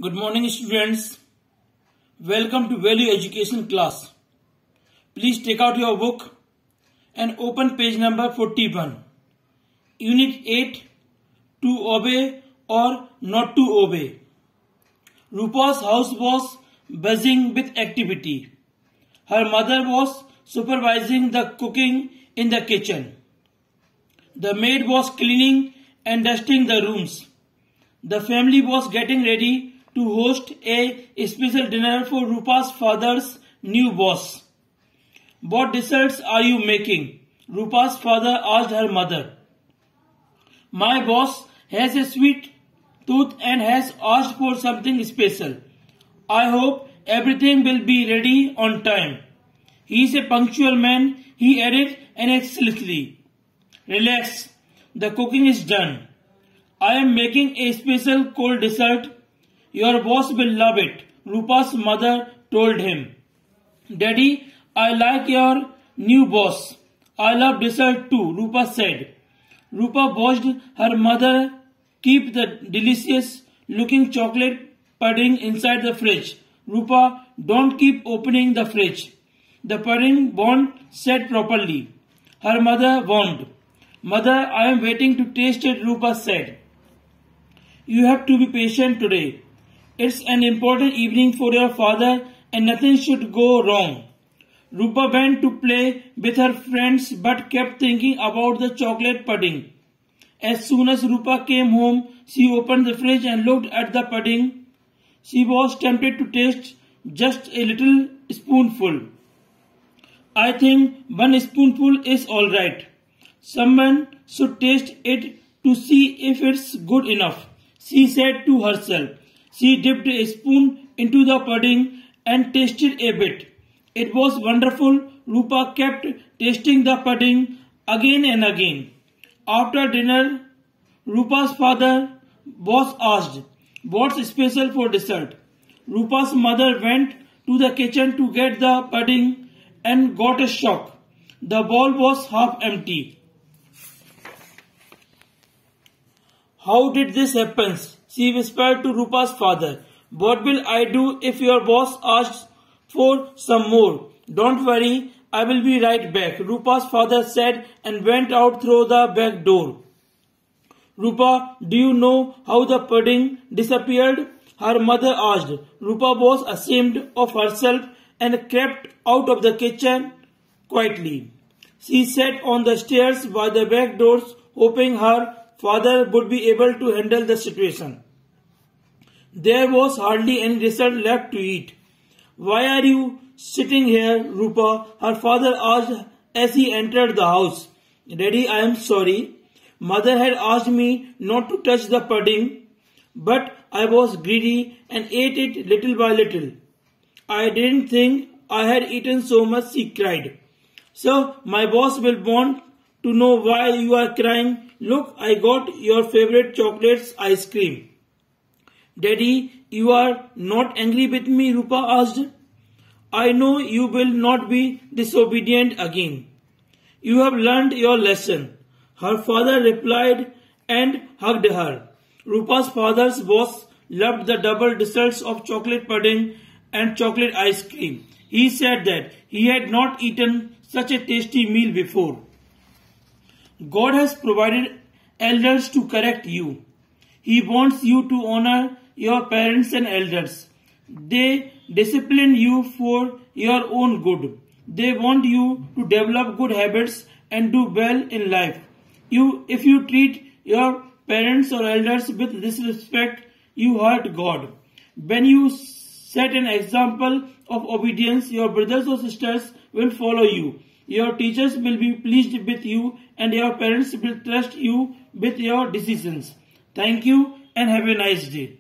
Good morning students. Welcome to Value Education class. Please take out your book and open page number 41. Unit 8, to obey or not to obey. Rupa's house was buzzing with activity. Her mother was supervising the cooking in the kitchen. The maid was cleaning and dusting the rooms. The family was getting ready to host a special dinner for Rupa's father's new boss. What desserts are you making? Rupa's father asked her mother. My boss has a sweet tooth and has asked for something special. I hope everything will be ready on time. He is a punctual man, he added excitedly. Relax, the cooking is done. I am making a special cold dessert. Your boss will love it, Rupa's mother told him. Daddy, I like your new boss. I love dessert too, Rupa said. Rupa watched her mother keep the delicious looking chocolate pudding inside the fridge. Rupa, don't keep opening the fridge. The pudding won't set properly. Her mother warned. Mother, I am waiting to taste it, Rupa said. You have to be patient today. It's an important evening for your father and nothing should go wrong. Rupa went to play with her friends but kept thinking about the chocolate pudding. As soon as Rupa came home, she opened the fridge and looked at the pudding. She was tempted to taste just a little spoonful. I think one spoonful is alright. Someone should taste it to see if it's good enough, she said to herself. She dipped a spoon into the pudding and tasted a bit. It was wonderful. Rupa kept tasting the pudding again and again. After dinner, Rupa's father was asked, what's special for dessert? Rupa's mother went to the kitchen to get the pudding and got a shock. The bowl was half empty. How did this happen? She whispered to Rupa's father. What will I do if your boss asks for some more? Don't worry, I will be right back, Rupa's father said and went out through the back door. Rupa, do you know how the pudding disappeared? Her mother asked. Rupa was ashamed of herself and crept out of the kitchen quietly. She sat on the stairs by the back doors, hoping her father would be able to handle the situation. There was hardly any dessert left to eat. Why are you sitting here, Rupa? Her father asked as he entered the house. Daddy, I am sorry. Mother had asked me not to touch the pudding, but I was greedy and ate it little by little. I didn't think I had eaten so much, she cried. So my boss will want to know why you are crying. Look, I got your favorite chocolates ice cream. Daddy, you are not angry with me, Rupa asked. I know you will not be disobedient again. You have learned your lesson. Her father replied and hugged her. Rupa's father's boss loved the double desserts of chocolate pudding and chocolate ice cream. He said that he had not eaten such a tasty meal before. God has provided elders to correct you. He wants you to honor your parents and elders. They discipline you for your own good. They want you to develop good habits and do well in life. If you treat your parents or elders with disrespect, you hurt God. When you set an example of obedience, your brothers or sisters will follow you. Your teachers will be pleased with you and your parents will trust you with your decisions. Thank you and have a nice day.